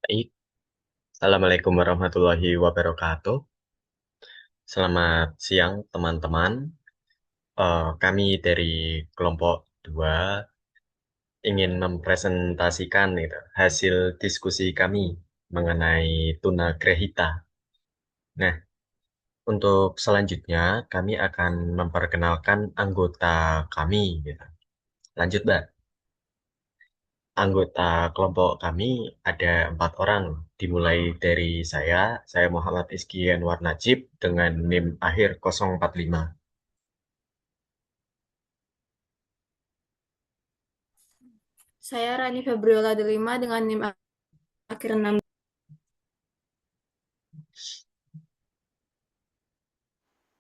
Baik, Assalamualaikum warahmatullahi wabarakatuh. Selamat siang teman-teman. Kami dari kelompok 2 ingin mempresentasikan hasil diskusi kami mengenai tunagrahita. Nah, untuk selanjutnya kami akan memperkenalkan anggota kami. Gitu. Lanjut, Mbak. Anggota kelompok kami ada 4 orang, dimulai dari saya Muhammad Rizky Anwar Najib dengan NIM akhir 045. Saya Rani Febriola Delima dengan NIM akhir 6.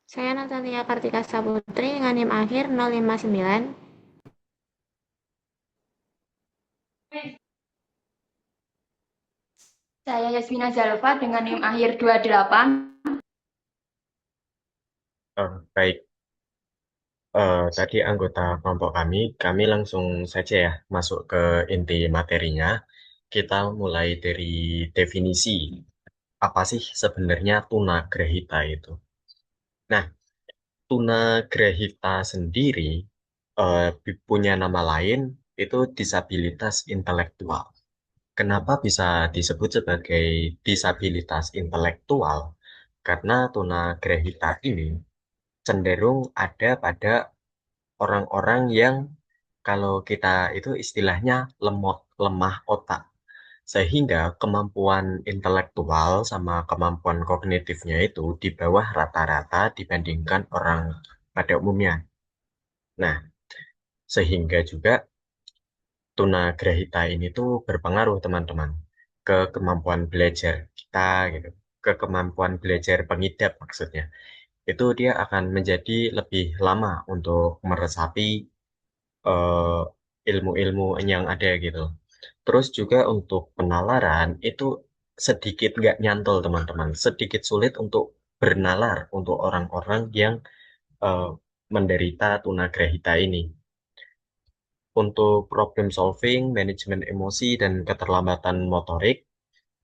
Saya Natalia Kartika Saputri dengan NIM akhir 059. Saya Yasmina Zalfa dengan NIM akhir 28. Baik, tadi anggota kelompok kami langsung saja ya masuk ke inti materinya. Kita mulai dari definisi. Apa sih sebenarnya tunagrahita itu? Nah, tunagrahita sendiri punya nama lain, itu disabilitas intelektual. Kenapa bisa disebut sebagai disabilitas intelektual? Karena tunagrahita ini cenderung ada pada orang-orang yang kalau kita itu istilahnya lemah otak. Sehingga kemampuan intelektual sama kemampuan kognitifnya itu di bawah rata-rata dibandingkan orang pada umumnya. Nah, sehingga juga tunagrahita ini tuh berpengaruh teman-teman ke kemampuan belajar kita gitu, ke kemampuan belajar pengidap maksudnya. Itu dia akan menjadi lebih lama untuk meresapi eh, ilmu-ilmu yang ada gitu. Terus juga untuk penalaran itu sedikit nggak nyantol teman-teman, sedikit sulit untuk bernalar untuk orang-orang yang eh, menderita tunagrahita ini. Untuk problem solving, manajemen emosi, dan keterlambatan motorik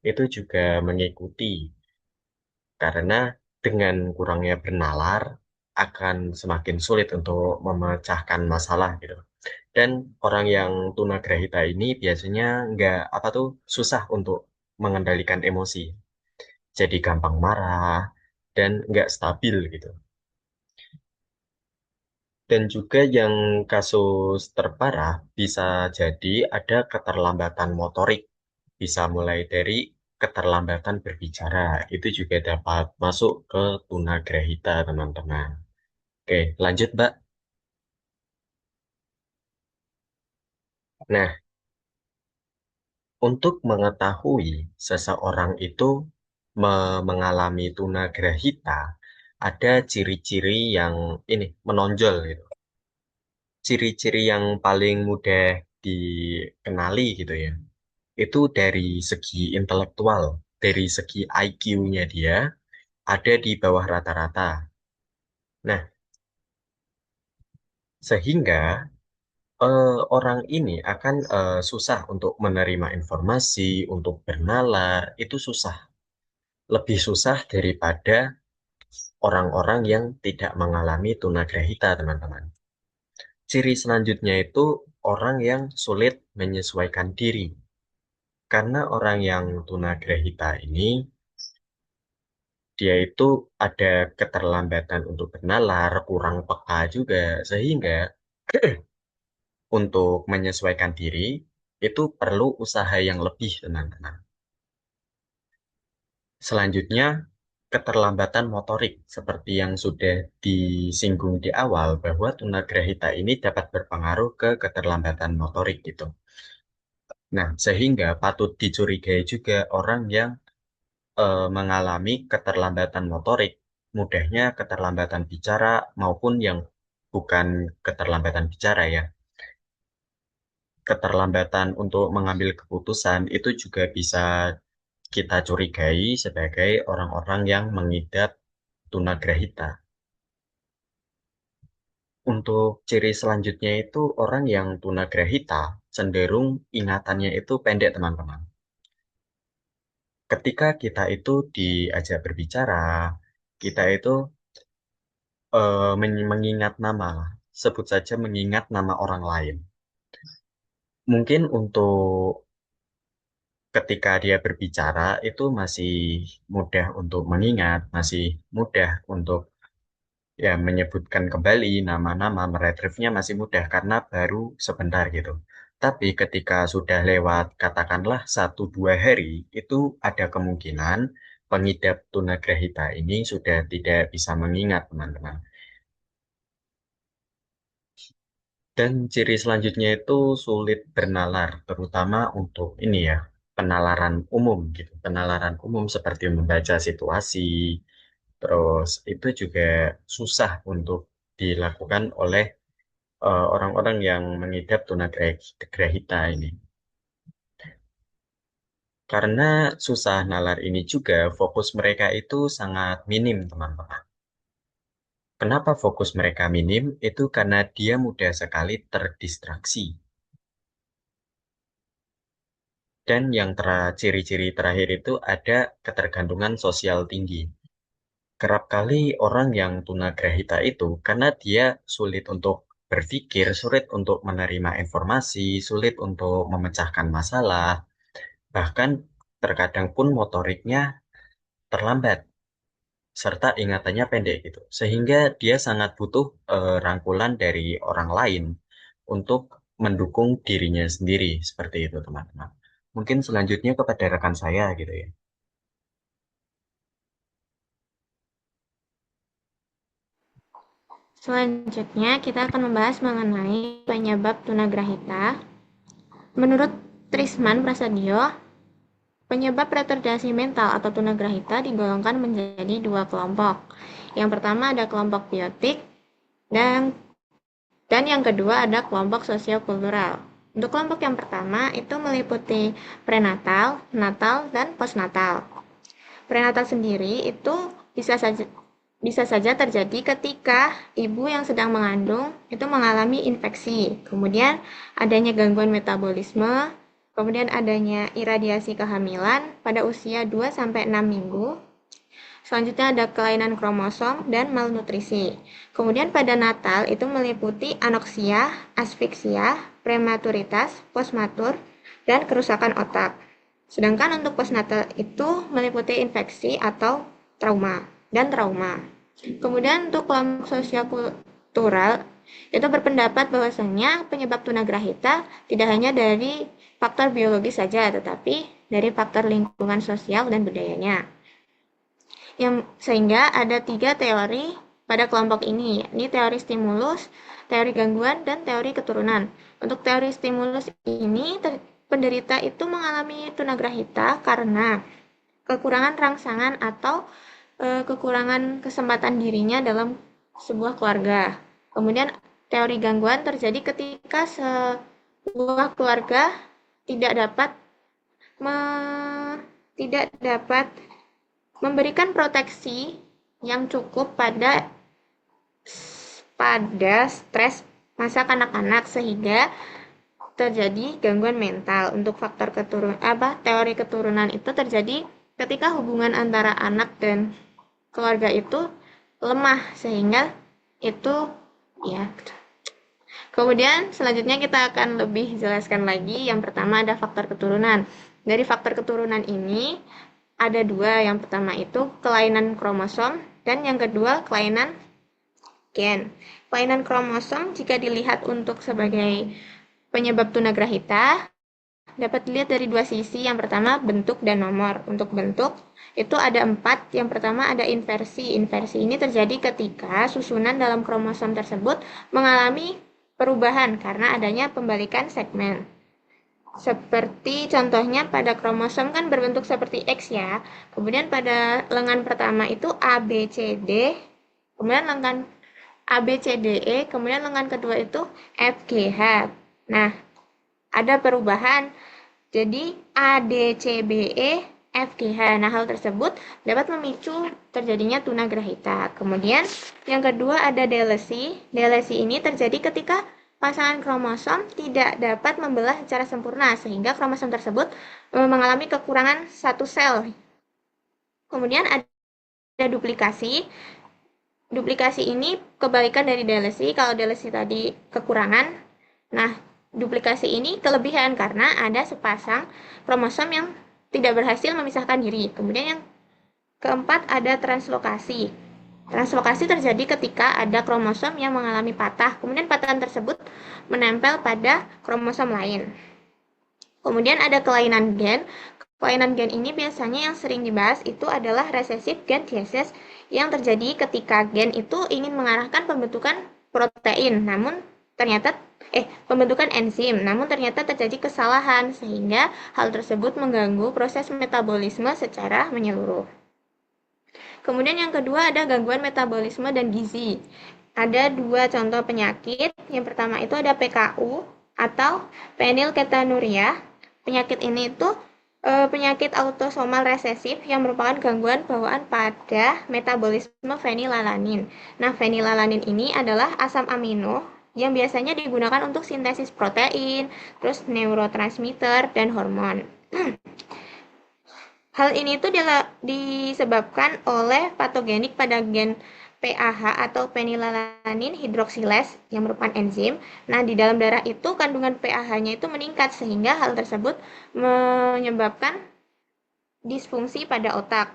itu juga mengikuti karena dengan kurangnya bernalar akan semakin sulit untuk memecahkan masalah gitu. Dan orang yang tunagrahita ini biasanya nggak apa tuh susah untuk mengendalikan emosi. Jadi gampang marah dan nggak stabil gitu. Dan juga yang kasus terparah bisa jadi ada keterlambatan motorik. Bisa mulai dari keterlambatan berbicara. Itu juga dapat masuk ke tunagrahita teman-teman. Oke, lanjut Mbak. Nah, untuk mengetahui seseorang itu mengalami tunagrahita, ada ciri-ciri yang ini menonjol gitu. Ciri-ciri yang paling mudah dikenali gitu ya. Itu dari segi intelektual, dari segi IQ-nya dia ada di bawah rata-rata. Nah, sehingga orang ini akan susah untuk menerima informasi, untuk bernalar, itu susah. Lebih susah daripada orang-orang yang tidak mengalami tunagrahita, teman-teman. Ciri selanjutnya itu orang yang sulit menyesuaikan diri. Karena orang yang tunagrahita ini, dia itu ada keterlambatan untuk bernalar, kurang peka juga, sehingga untuk menyesuaikan diri itu perlu usaha yang lebih, teman-teman. Selanjutnya, keterlambatan motorik, seperti yang sudah disinggung di awal, bahwa tunagrahita ini dapat berpengaruh ke keterlambatan motorik gitu. Nah, sehingga patut dicurigai juga orang yang mengalami keterlambatan motorik, mudahnya keterlambatan bicara maupun yang bukan keterlambatan bicara ya. Keterlambatan untuk mengambil keputusan itu juga bisa kita curigai sebagai orang-orang yang mengidap tunagrahita. Untuk ciri selanjutnya itu orang yang tunagrahita cenderung ingatannya itu pendek teman-teman. Ketika kita itu diajak berbicara, kita itu mengingat nama, sebut saja mengingat nama orang lain. Mungkin untuk ketika dia berbicara itu masih mudah untuk mengingat, masih mudah untuk ya menyebutkan kembali nama-nama, meretrievnya masih mudah karena baru sebentar gitu. Tapi ketika sudah lewat katakanlah 1-2 hari, itu ada kemungkinan pengidap tunagrahita ini sudah tidak bisa mengingat, teman-teman. Dan ciri selanjutnya itu sulit bernalar, terutama untuk ini ya, penalaran umum gitu. Penalaran umum seperti membaca situasi, terus itu juga susah untuk dilakukan oleh orang-orang yang mengidap tunagrahita ini. Karena susah nalar ini juga, fokus mereka itu sangat minim, teman-teman. Kenapa fokus mereka minim? Itu karena dia mudah sekali terdistraksi. Dan yang ciri-ciri terakhir itu ada ketergantungan sosial tinggi. Kerap kali orang yang tunagrahita itu, karena dia sulit untuk berpikir, sulit untuk menerima informasi, sulit untuk memecahkan masalah, bahkan terkadang pun motoriknya terlambat, serta ingatannya pendek gitu. Sehingga dia sangat butuh rangkulan dari orang lain untuk mendukung dirinya sendiri, seperti itu teman-teman. Mungkin selanjutnya kepada rekan saya gitu ya. Selanjutnya, kita akan membahas mengenai penyebab tunagrahita. Menurut Trisman Prasadyo, penyebab retardasi mental atau tunagrahita digolongkan menjadi 2 kelompok. Yang pertama ada kelompok biotik dan yang kedua ada kelompok sosiokultural. Untuk kelompok yang pertama itu meliputi prenatal, natal, dan postnatal. Prenatal sendiri itu bisa saja terjadi ketika ibu yang sedang mengandung itu mengalami infeksi, kemudian adanya gangguan metabolisme, kemudian adanya iradiasi kehamilan pada usia 2-6 minggu. Selanjutnya ada kelainan kromosom dan malnutrisi. Kemudian pada natal itu meliputi anoksia, asfiksia, prematuritas, postmatur, dan kerusakan otak. Sedangkan untuk postnatal itu meliputi infeksi atau trauma. Kemudian untuk kelompok sosiokultural itu berpendapat bahwasanya penyebab tunagrahita tidak hanya dari faktor biologis saja, tetapi dari faktor lingkungan sosial dan budayanya. Sehingga ada 3 teori pada kelompok ini, yakni teori stimulus, teori gangguan, dan teori keturunan. Untuk teori stimulus ini, penderita itu mengalami tunagrahita karena kekurangan rangsangan atau kekurangan kesempatan dirinya dalam sebuah keluarga. Kemudian teori gangguan terjadi ketika sebuah keluarga tidak dapat memberikan proteksi yang cukup pada stres masa kanak-kanak sehingga terjadi gangguan mental. Untuk faktor teori keturunan itu terjadi ketika hubungan antara anak dan keluarga itu lemah sehingga itu ya. Kemudian selanjutnya kita akan lebih jelaskan lagi. Yang pertama ada faktor keturunan. Dari faktor keturunan ini ada 2. Yang pertama itu kelainan kromosom dan yang kedua kelainan gen. Kelainan kromosom jika dilihat untuk sebagai penyebab tunagrahita dapat dilihat dari 2 sisi. Yang pertama bentuk dan nomor. Untuk bentuk itu ada 4. Yang pertama ada inversi. Inversi ini terjadi ketika susunan dalam kromosom tersebut mengalami perubahan karena adanya pembalikan segmen. Seperti contohnya pada kromosom kan berbentuk seperti X ya. Kemudian pada lengan pertama itu ABCD, kemudian lengan ABCDE, kemudian lengan kedua itu FGH. Nah, ada perubahan jadi ADCBE FGH. Nah, hal tersebut dapat memicu terjadinya tunagrahita. Kemudian yang kedua ada delesi. Delesi ini terjadi ketika pasangan kromosom tidak dapat membelah secara sempurna, sehingga kromosom tersebut mengalami kekurangan satu sel. Kemudian ada duplikasi. Duplikasi ini kebalikan dari delesi. Kalau delesi tadi kekurangan, nah duplikasi ini kelebihan karena ada sepasang kromosom yang tidak berhasil memisahkan diri. Kemudian yang keempat ada translokasi. Translokasi terjadi ketika ada kromosom yang mengalami patah, kemudian patahan tersebut menempel pada kromosom lain. Kemudian ada kelainan gen. Kelainan gen ini biasanya yang sering dibahas itu adalah resesif gen diesis yang terjadi ketika gen itu ingin mengarahkan pembentukan protein, namun ternyata pembentukan enzim, namun ternyata terjadi kesalahan sehingga hal tersebut mengganggu proses metabolisme secara menyeluruh. Kemudian yang kedua ada gangguan metabolisme dan gizi. Ada dua contoh penyakit. Yang pertama itu ada PKU atau fenilketonuria. Penyakit ini itu penyakit autosomal resesif yang merupakan gangguan bawaan pada metabolisme fenilalanin. Nah, fenilalanin ini adalah asam amino yang biasanya digunakan untuk sintesis protein, terus neurotransmitter, dan hormon. Hal ini tuh disebabkan oleh patogenik pada gen PAH atau penilalanin hidroksilase yang merupakan enzim. Nah, di dalam darah itu kandungan PAH-nya itu meningkat sehingga hal tersebut menyebabkan disfungsi pada otak.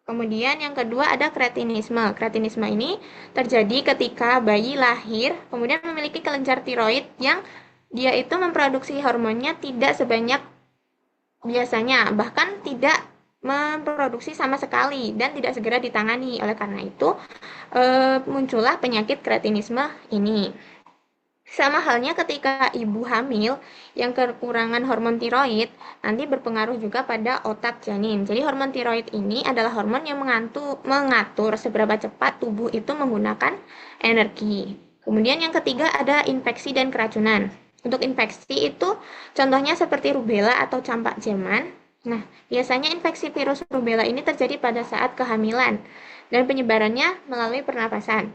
Kemudian yang kedua ada kretinisme. Kretinisme ini terjadi ketika bayi lahir kemudian memiliki kelenjar tiroid yang dia itu memproduksi hormonnya tidak sebanyak biasanya, bahkan tidak memproduksi sama sekali dan tidak segera ditangani. Oleh karena itu, muncullah penyakit kretinisme ini. Sama halnya ketika ibu hamil yang kekurangan hormon tiroid nanti berpengaruh juga pada otak janin. Jadi hormon tiroid ini adalah hormon yang mengatur seberapa cepat tubuh itu menggunakan energi. Kemudian yang ketiga ada infeksi dan keracunan. Untuk infeksi itu contohnya seperti rubella atau campak Jerman. Nah, biasanya infeksi virus rubella ini terjadi pada saat kehamilan dan penyebarannya melalui pernapasan.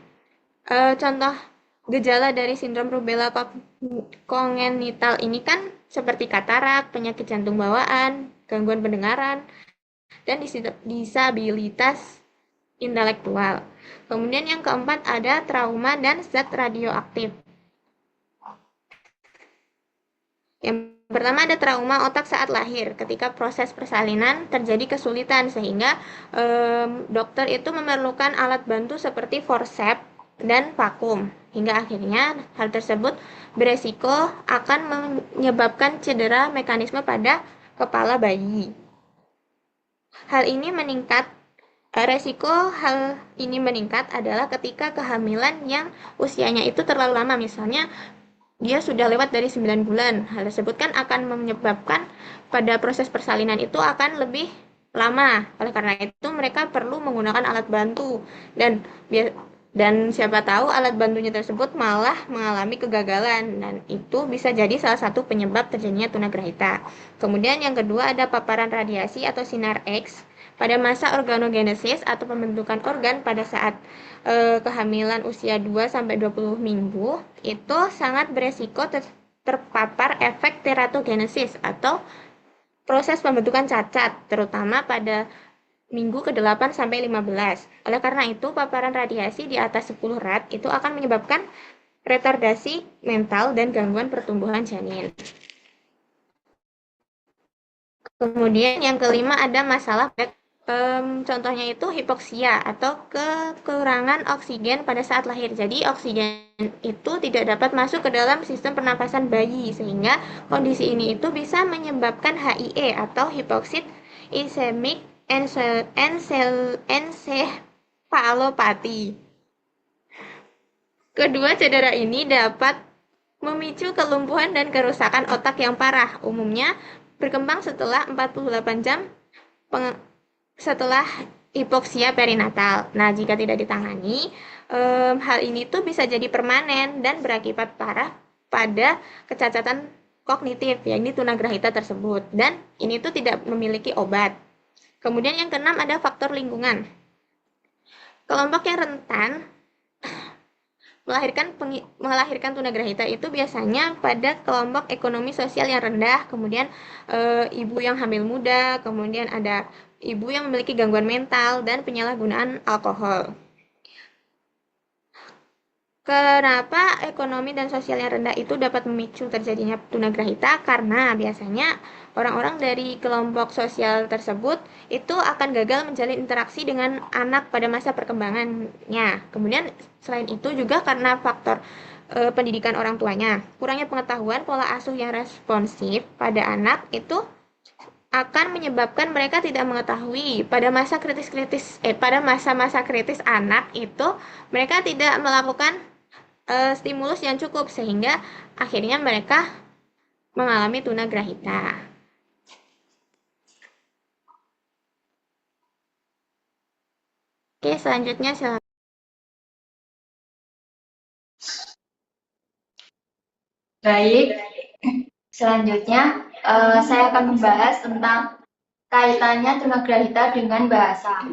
Contoh gejala dari sindrom rubella kongenital ini kan seperti katarak, penyakit jantung bawaan, gangguan pendengaran, dan disabilitas intelektual. Kemudian yang keempat ada trauma dan zat radioaktif. Yang pertama ada trauma otak saat lahir. Ketika proses persalinan terjadi kesulitan sehingga dokter itu memerlukan alat bantu seperti forceps dan vakum. Hingga akhirnya hal tersebut beresiko akan menyebabkan cedera mekanisme pada kepala bayi. Resiko hal ini meningkat adalah ketika kehamilan yang usianya itu terlalu lama, misalnya dia sudah lewat dari 9 bulan. Hal tersebut kan akan menyebabkan pada proses persalinan itu akan lebih lama. Oleh karena itu mereka perlu menggunakan alat bantu dan siapa tahu alat bantunya tersebut malah mengalami kegagalan dan itu bisa jadi salah satu penyebab terjadinya tunagrahita. Kemudian yang kedua ada paparan radiasi atau sinar X pada masa organogenesis atau pembentukan organ pada saat kehamilan usia 2-20 minggu itu sangat beresiko terpapar efek teratogenesis atau proses pembentukan cacat terutama pada minggu ke-8 sampai 15. Oleh karena itu, paparan radiasi di atas 10 rad itu akan menyebabkan retardasi mental dan gangguan pertumbuhan janin. Kemudian yang kelima ada masalah contohnya itu hipoksia atau kekurangan oksigen pada saat lahir. Jadi oksigen itu tidak dapat masuk ke dalam sistem pernapasan bayi sehingga kondisi ini itu bisa menyebabkan HIE atau hypoxia ischemic encephalopathy. Kedua cedera ini dapat memicu kelumpuhan dan kerusakan otak yang parah. Umumnya berkembang setelah 48 jam setelah hipoksia perinatal. Nah, jika tidak ditangani, hal ini tuh bisa jadi permanen dan berakibat parah pada kecacatan kognitif, yakni tunagrahita tersebut. Dan ini tuh tidak memiliki obat. Kemudian yang keenam ada faktor lingkungan. Kelompok yang rentan melahirkan tunagrahita itu biasanya pada kelompok ekonomi sosial yang rendah, kemudian ibu yang hamil muda, kemudian ada ibu yang memiliki gangguan mental dan penyalahgunaan alkohol. Kenapa ekonomi dan sosial yang rendah itu dapat memicu terjadinya tunagrahita? Karena biasanya orang-orang dari kelompok sosial tersebut itu akan gagal menjalin interaksi dengan anak pada masa perkembangannya. Kemudian selain itu juga karena faktor pendidikan orang tuanya, kurangnya pengetahuan pola asuh yang responsif pada anak itu akan menyebabkan mereka tidak mengetahui pada masa-masa kritis anak itu mereka tidak melakukan stimulus yang cukup sehingga akhirnya mereka mengalami tunagrahita. Oke, selanjutnya silakan. Baik, selanjutnya saya akan membahas tentang kaitannya tunagrahita dengan bahasa.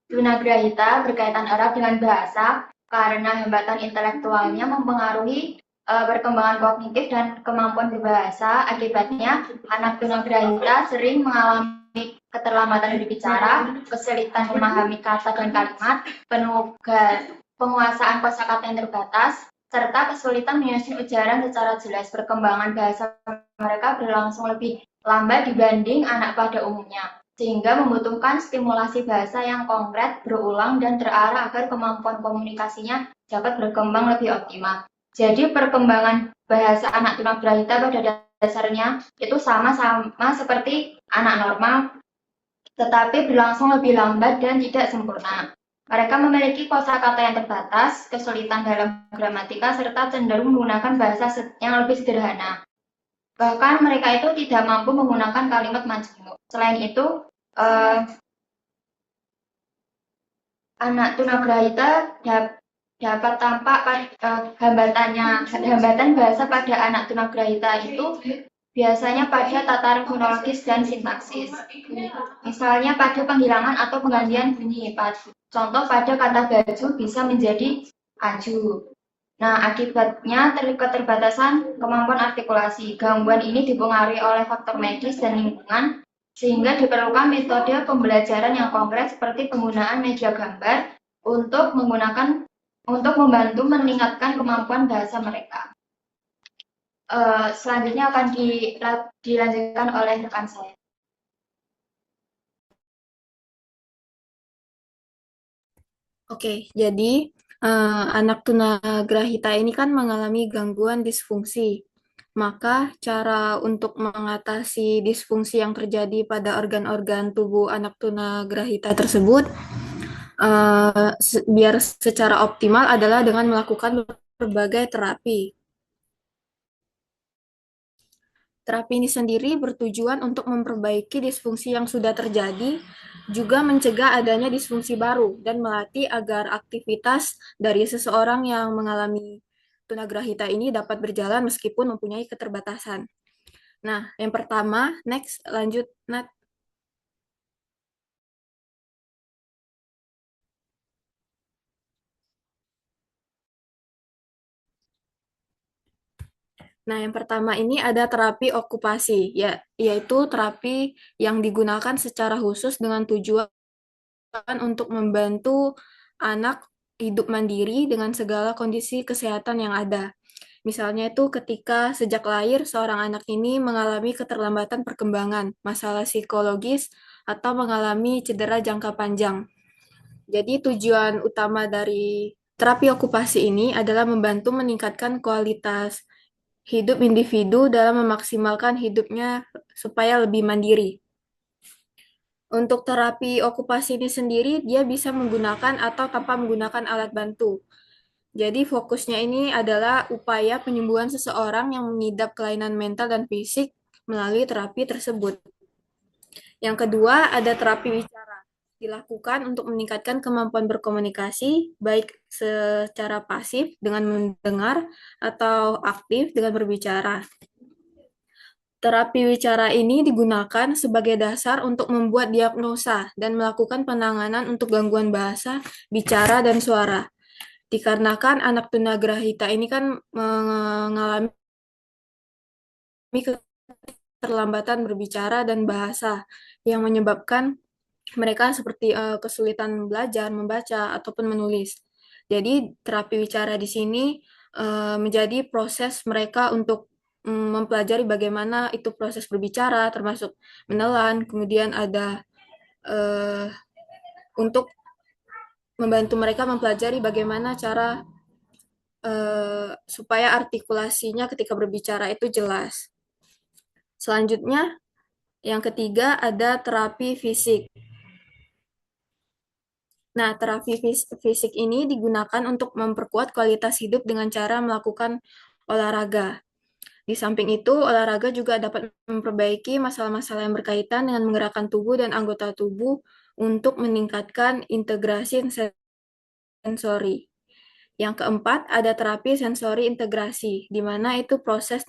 Tunagrahita berkaitan erat dengan bahasa karena hambatan intelektualnya mempengaruhi perkembangan kognitif dan kemampuan berbahasa. Akibatnya, anak tunagrahita sering mengalami keterlambatan berbicara, kesulitan memahami kata dan kalimat, penguasaan kosakata yang terbatas, serta kesulitan menyusun ujaran secara jelas. Perkembangan bahasa mereka berlangsung lebih lambat dibanding anak pada umumnya, sehingga membutuhkan stimulasi bahasa yang konkret, berulang, dan terarah agar kemampuan komunikasinya dapat berkembang lebih optimal. Jadi perkembangan bahasa anak tunagrahita pada dasarnya itu sama-sama seperti anak normal, tetapi berlangsung lebih lambat dan tidak sempurna. Mereka memiliki kosakata yang terbatas, kesulitan dalam gramatika, serta cenderung menggunakan bahasa yang lebih sederhana. Bahkan mereka itu tidak mampu menggunakan kalimat majemuk. Selain itu, anak tunagrahita dapat tampak hambatan bahasa pada anak tunagrahita itu biasanya pada tataran fonologis dan sintaksis. Misalnya pada penghilangan atau penggantian bunyi. Contoh pada kata baju bisa menjadi aju. Nah, akibatnya keterbatasan kemampuan artikulasi. Gangguan ini dipengaruhi oleh faktor medis dan lingkungan, sehingga diperlukan metode pembelajaran yang konkret seperti penggunaan media gambar untuk membantu meningkatkan kemampuan bahasa mereka. Selanjutnya akan dilanjutkan oleh rekan saya. Oke, jadi anak tunagrahita ini kan mengalami gangguan disfungsi. Maka cara untuk mengatasi disfungsi yang terjadi pada organ-organ tubuh anak tunagrahita tersebut biar secara optimal adalah dengan melakukan berbagai terapi. Terapi ini sendiri bertujuan untuk memperbaiki disfungsi yang sudah terjadi, juga mencegah adanya disfungsi baru, dan melatih agar aktivitas dari seseorang yang mengalami tunagrahita ini dapat berjalan meskipun mempunyai keterbatasan. Nah, yang pertama, next, lanjut, Nat. Nah, yang pertama ini ada terapi okupasi, yaitu terapi yang digunakan secara khusus dengan tujuan untuk membantu anak hidup mandiri dengan segala kondisi kesehatan yang ada. Misalnya itu ketika sejak lahir seorang anak ini mengalami keterlambatan perkembangan, masalah psikologis, atau mengalami cedera jangka panjang. Jadi tujuan utama dari terapi okupasi ini adalah membantu meningkatkan kualitas hidup individu dalam memaksimalkan hidupnya supaya lebih mandiri. Untuk terapi okupasi ini sendiri, dia bisa menggunakan atau tanpa menggunakan alat bantu. Jadi fokusnya ini adalah upaya penyembuhan seseorang yang mengidap kelainan mental dan fisik melalui terapi tersebut. Yang kedua, ada terapi wicara. Dilakukan untuk meningkatkan kemampuan berkomunikasi, baik secara pasif dengan mendengar atau aktif dengan berbicara. Terapi wicara ini digunakan sebagai dasar untuk membuat diagnosa dan melakukan penanganan untuk gangguan bahasa, bicara, dan suara. dikarenakan anak tunagrahita ini kan mengalami keterlambatan berbicara dan bahasa yang menyebabkan mereka seperti kesulitan belajar, membaca, ataupun menulis. Jadi terapi bicara di sini menjadi proses mereka untuk mempelajari bagaimana itu proses berbicara, termasuk menelan, kemudian ada untuk membantu mereka mempelajari bagaimana cara supaya artikulasinya ketika berbicara itu jelas. Selanjutnya, yang ketiga ada terapi fisik. Nah, terapi fisik ini digunakan untuk memperkuat kualitas hidup dengan cara melakukan olahraga. Di samping itu, olahraga juga dapat memperbaiki masalah-masalah yang berkaitan dengan menggerakkan tubuh dan anggota tubuh untuk meningkatkan integrasi sensori. Yang keempat, ada terapi sensori integrasi, di mana itu proses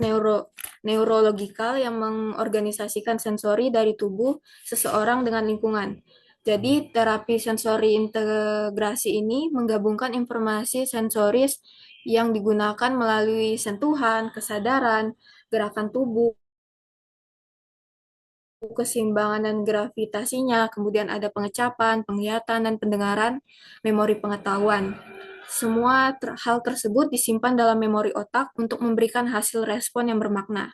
neurologikal yang mengorganisasikan sensori dari tubuh seseorang dengan lingkungan. Jadi, terapi sensori integrasi ini menggabungkan informasi sensoris yang digunakan melalui sentuhan, kesadaran, gerakan tubuh, keseimbangan dan gravitasinya, kemudian ada pengecapan, penglihatan, dan pendengaran, memori pengetahuan. Semua hal tersebut disimpan dalam memori otak untuk memberikan hasil respon yang bermakna.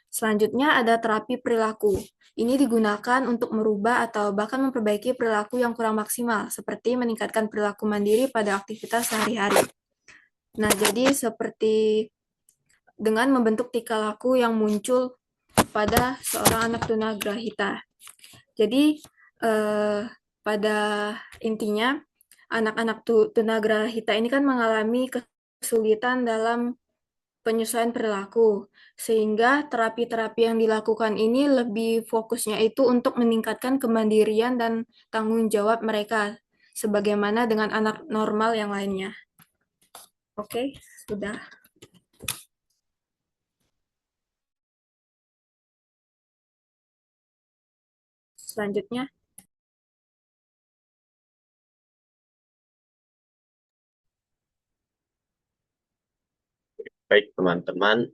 Selanjutnya ada terapi perilaku. Ini digunakan untuk merubah atau bahkan memperbaiki perilaku yang kurang maksimal, seperti meningkatkan perilaku mandiri pada aktivitas sehari-hari. Nah, jadi seperti dengan membentuk tingkah laku yang muncul pada seorang anak tunagrahita. Jadi pada intinya anak-anak tunagrahita ini kan mengalami kesulitan dalam penyesuaian perilaku, sehingga terapi-terapi yang dilakukan ini lebih fokusnya itu untuk meningkatkan kemandirian dan tanggung jawab mereka, sebagaimana dengan anak normal yang lainnya. Oke, sudah. Selanjutnya. Baik teman-teman,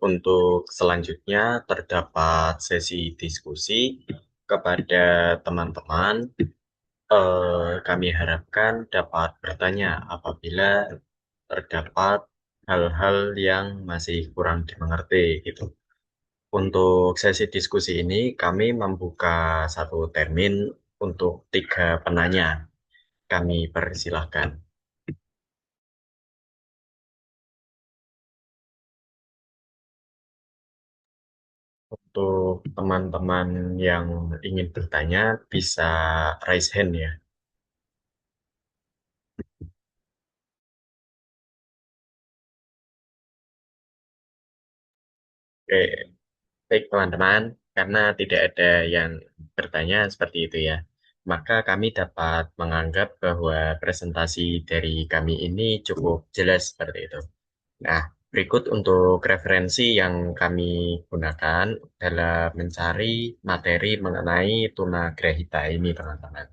untuk selanjutnya terdapat sesi diskusi kepada teman-teman. Kami harapkan dapat bertanya apabila terdapat hal-hal yang masih kurang dimengerti gitu. Untuk sesi diskusi ini kami membuka satu termin untuk 3 penanya. Kami persilahkan. Untuk teman-teman yang ingin bertanya bisa raise hand ya. Oke, baik teman-teman, karena tidak ada yang bertanya seperti itu ya, maka kami dapat menganggap bahwa presentasi dari kami ini cukup jelas seperti itu. Nah, berikut untuk referensi yang kami gunakan dalam mencari materi mengenai tunagrahita ini, teman-teman.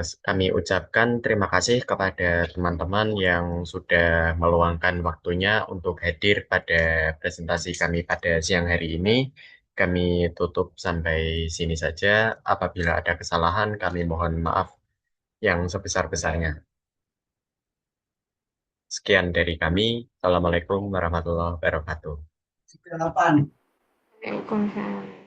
Kami ucapkan terima kasih kepada teman-teman yang sudah meluangkan waktunya untuk hadir pada presentasi kami pada siang hari ini. Kami tutup sampai sini saja. Apabila ada kesalahan, kami mohon maaf yang sebesar-besarnya. Sekian dari kami. Assalamualaikum warahmatullahi wabarakatuh. Waalaikumsalam.